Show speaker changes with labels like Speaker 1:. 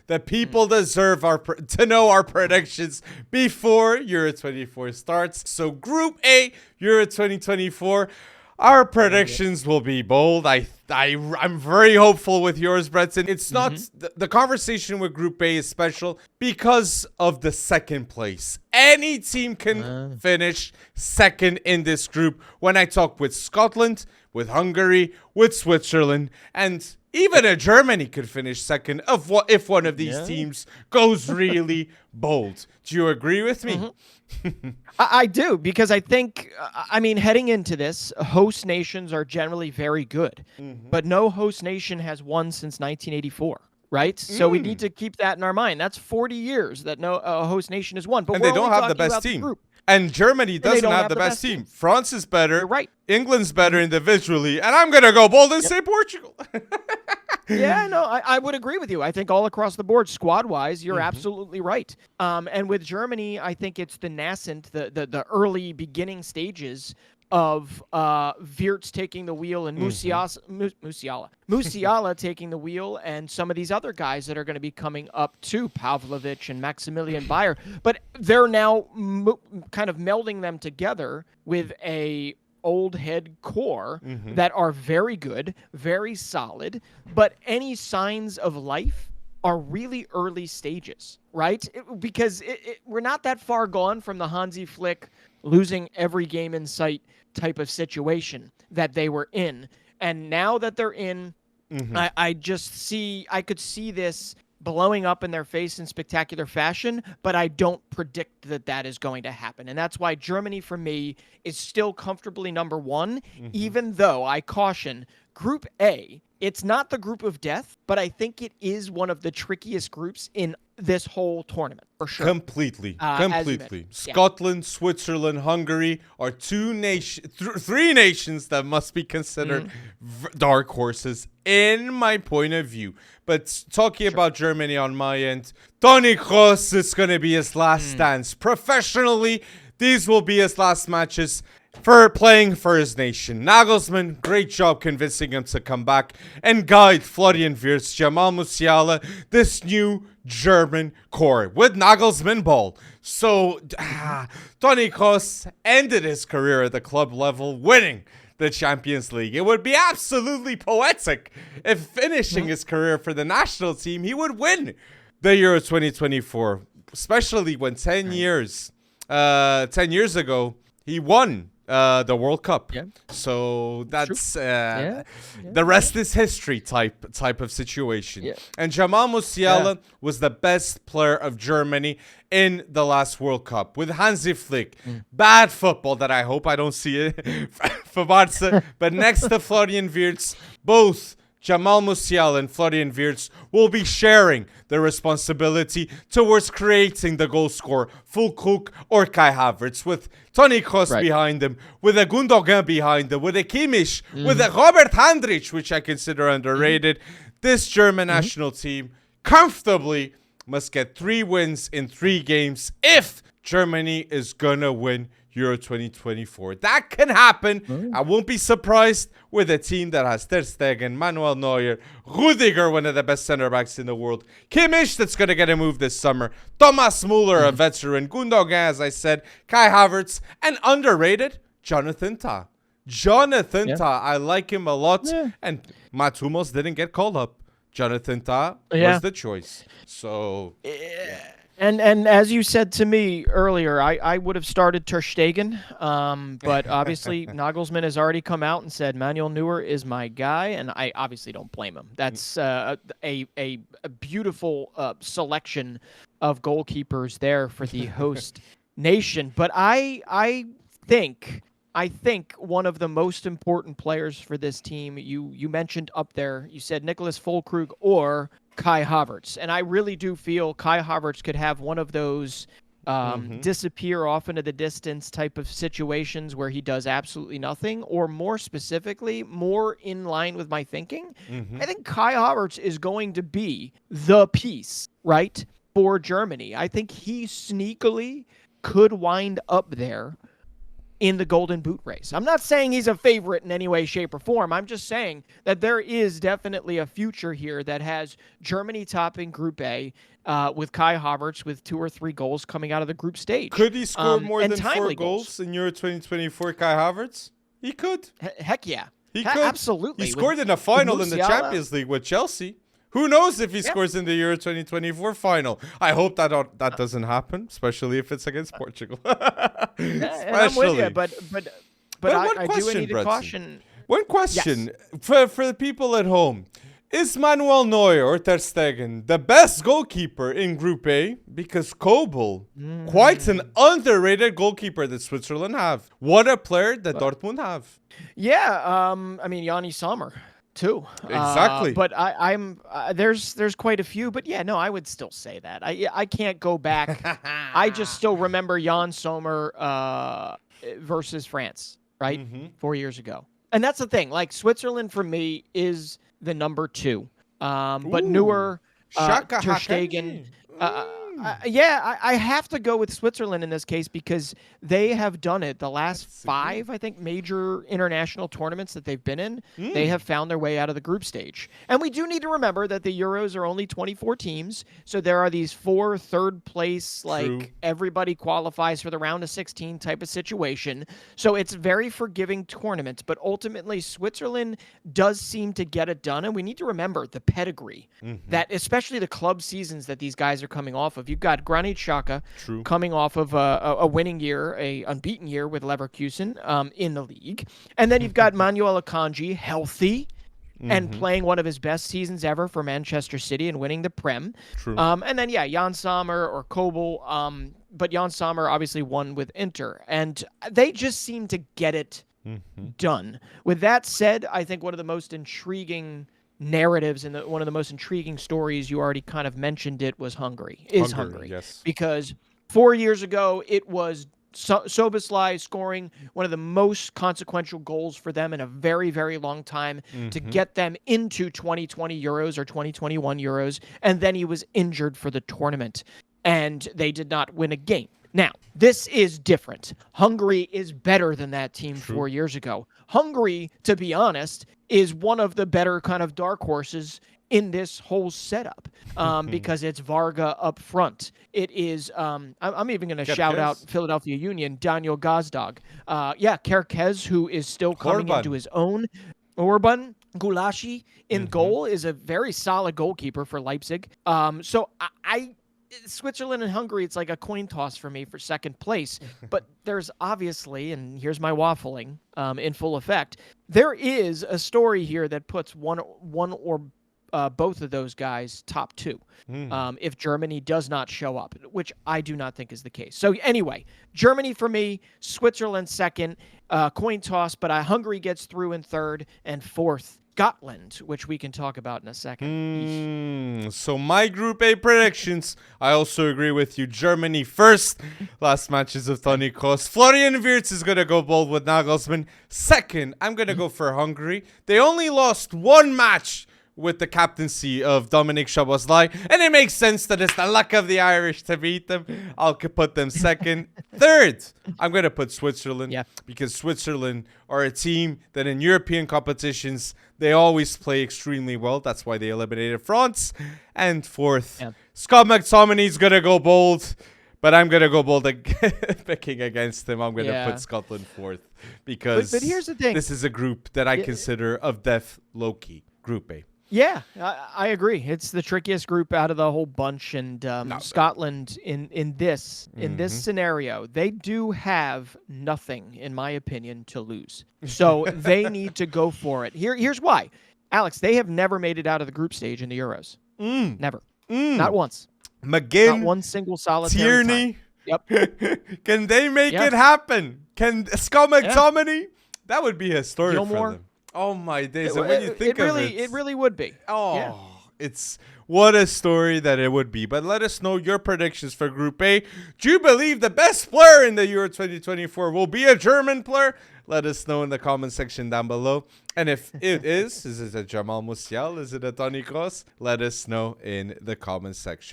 Speaker 1: The people deserve to know our predictions before Euro 24 starts. So Group A, Euro 2024. Our predictions will be bold. I'm very hopeful with yours, Breton. It's not the conversation with Group A is special because of the second place. Any team can finish second in this group. When I talk with Scotland, with Hungary, with Switzerland, and even a Germany could finish second if one of these teams goes really bold. Do you agree with me?
Speaker 2: I do, because I think, heading into this, host nations are generally very good, but no host nation has won since 1984, right? So we need to keep that in our mind. That's 40 years that no host nation has won, but
Speaker 1: And
Speaker 2: we're
Speaker 1: they don't
Speaker 2: only
Speaker 1: have the
Speaker 2: talking
Speaker 1: best
Speaker 2: about the
Speaker 1: team.
Speaker 2: group.
Speaker 1: And Germany doesn't have the best team. France is better.
Speaker 2: You're right.
Speaker 1: England's better individually. And I'm going to go bold and say Portugal.
Speaker 2: Yeah, no, I would agree with you. I think all across the board, squad-wise, you're absolutely right. And with Germany, I think it's the nascent, the early beginning stages of Wirtz taking the wheel and Musiala taking the wheel, and some of these other guys that are going to be coming up too, Pavlovic and Maximilian Bayer. But they're now kind of melding them together with a old head core that are very good, very solid, but any signs of life are really early stages, right? Because we're not that far gone from the Hansi Flick losing every game in sight type of situation that they were in. And now that they're in, I could see this blowing up in their face in spectacular fashion, but I don't predict that is going to happen. And that's why Germany, for me, is still comfortably number one, even though I caution Group A, it's not the group of death, but I think it is one of the trickiest groups in this whole tournament, for sure.
Speaker 1: Completely. Scotland, Switzerland, Hungary are three nations that must be considered dark horses, in my point of view. But talking about Germany on my end, Toni Kroos is going to be his last stance. Professionally, these will be his last matches for playing for his nation. Nagelsmann, great job convincing him to come back and guide Florian Wirtz, Jamal Musiala, this new German core with Nagelsmann ball. So, Toni Kroos ended his career at the club level winning the Champions League. It would be absolutely poetic if finishing his career for the national team, he would win the Euro 2024, especially when 10 years ago, he won the World Cup. So that's the rest is history type of situation. And Jamal Musiala was the best player of Germany in the last World Cup with Hansi Flick. Bad football that I hope I don't see it for Barca. But next to Florian Wirtz, both Jamal Musiala and Florian Wirtz will be sharing the responsibility towards creating the goal scorer, Füllkrug or Kai Havertz, with Toni Kroos behind them, with a Gundogan behind them, with a Kimmich, with a Robert Handrich, which I consider underrated. This German national team comfortably must get 3 wins in 3 games if Germany is gonna win Euro 2024. That can happen. I won't be surprised with a team that has Ter Stegen, Manuel Neuer, Rudiger, one of the best center backs in the world, Kimmich, that's going to get a move this summer, Thomas Muller, a veteran, Gundogan, as I said, Kai Havertz, and underrated, Jonathan Tah. I like him a lot, and Mats Hummels didn't get called up. Jonathan Tah was the choice. So,
Speaker 2: And as you said to me earlier, I would have started Ter Stegen, but obviously Nagelsmann has already come out and said Manuel Neuer is my guy, and I obviously don't blame him. That's a beautiful selection of goalkeepers there for the host nation. But I think one of the most important players for this team, you mentioned up there, you said Nicholas Füllkrug or Kai Havertz. And I really do feel Kai Havertz could have one of those disappear off into the distance type of situations where he does absolutely nothing, or more specifically, more in line with my thinking. I think Kai Havertz is going to be the piece, right, for Germany. I think he sneakily could wind up there in the Golden Boot race. I'm not saying he's a favorite in any way, shape, or form. I'm just saying that there is definitely a future here that has Germany topping Group A with Kai Havertz with 2 or 3 goals coming out of the group stage.
Speaker 1: Could he score more than 4
Speaker 2: goals
Speaker 1: goals in Euro 2024, Kai Havertz? He could.
Speaker 2: Heck yeah.
Speaker 1: He could.
Speaker 2: Absolutely.
Speaker 1: He scored in a final in the Champions League with Chelsea. Who knows if he scores in the Euro 2024 final? I hope that doesn't happen, especially if it's against Portugal.
Speaker 2: And I'm with you, but I do need to caution.
Speaker 1: One question for the people at home. Is Manuel Neuer or Ter Stegen the best goalkeeper in Group A? Because Kobel, quite an underrated goalkeeper that Switzerland have. What a player that Dortmund have.
Speaker 2: Yeah, I mean, Yanni Sommer too.
Speaker 1: Exactly.
Speaker 2: But I'm there's quite a few. But yeah, no, I would still say that. I can't go back. I just still remember Jan Sommer versus France, right? 4 years ago. And that's the thing. Like, Switzerland for me is the number 2. But Neuer, Ter Stegen. I have to go with Switzerland in this case because they have done it the last 5, I think, major international tournaments that they've been in. They have found their way out of the group stage. And we do need to remember that the Euros are only 24 teams. So there are these 4 third place, like everybody qualifies for the round of 16 type of situation. So it's very forgiving tournaments. But ultimately, Switzerland does seem to get it done. And we need to remember the pedigree that, especially the club seasons that these guys are coming off of. You've got Granit Xhaka coming off of a winning year, a unbeaten year with Leverkusen in the league. And then you've got Manuel Akanji, healthy and playing one of his best seasons ever for Manchester City and winning the Prem. And then, Jan Sommer or Kobel. But Jan Sommer obviously won with Inter. And they just seem to get it done. With that said, I think one of the most intriguing narratives and one of the most intriguing stories, you already kind of mentioned it, was Hungary.
Speaker 1: Yes.
Speaker 2: Because 4 years ago, it was Szoboszlai scoring one of the most consequential goals for them in a very, very long time to get them into 2020 Euros or 2021 Euros, and then he was injured for the tournament, and they did not win a game. Now, this is different. Hungary is better than that team 4 years ago. Hungary, to be honest, is one of the better kind of dark horses in this whole setup because it's Varga up front. It is, I'm even going to shout out Philadelphia Union, Daniel Gazdag. Kerkez, who is still coming into his own. Orban Gulashi in goal is a very solid goalkeeper for Leipzig. So Switzerland and Hungary, it's like a coin toss for me for second place. But there's obviously, and here's my waffling in full effect, there is a story here that puts one or both of those guys top 2 if Germany does not show up, which I do not think is the case. So anyway, Germany for me, Switzerland second, coin toss, but Hungary gets through in third, and fourth, Scotland, which we can talk about in a second.
Speaker 1: So my Group A predictions, I also agree with you. Germany first. Last matches of Toni Kroos. Florian Wirtz is going to go bold with Nagelsmann. Second, I'm going to go for Hungary. They only lost 1 match with the captaincy of Dominic Szoboszlai, and it makes sense that it's the luck of the Irish to beat them. I'll put them second. Third, I'm going to put Switzerland because Switzerland are a team that in European competitions, they always play extremely well. That's why they eliminated France. And fourth, Scott McTominay's going to go bold, but I'm going to go bold picking against him. I'm going to put Scotland fourth because
Speaker 2: but here's the thing.
Speaker 1: This is a group that I consider of death low-key. Group A.
Speaker 2: Yeah, I agree. It's the trickiest group out of the whole bunch, and Scotland in this scenario, they do have nothing, in my opinion, to lose. So they need to go for it. Here's why, Alex. They have never made it out of the group stage in the Euros. Never, not once.
Speaker 1: McGinn,
Speaker 2: not one single solitary
Speaker 1: Tierney.
Speaker 2: Time. Yep.
Speaker 1: Can they make it happen? Can Scott McTominay? That would be historic for them. Oh my days! And when you think of it,
Speaker 2: it really would be.
Speaker 1: It's what a story that it would be. But let us know your predictions for Group A. Do you believe the best player in the Euro 2024 will be a German player? Let us know in the comment section down below. And if it is it a Jamal Musial? Is it a Toni Kroos? Let us know in the comment section.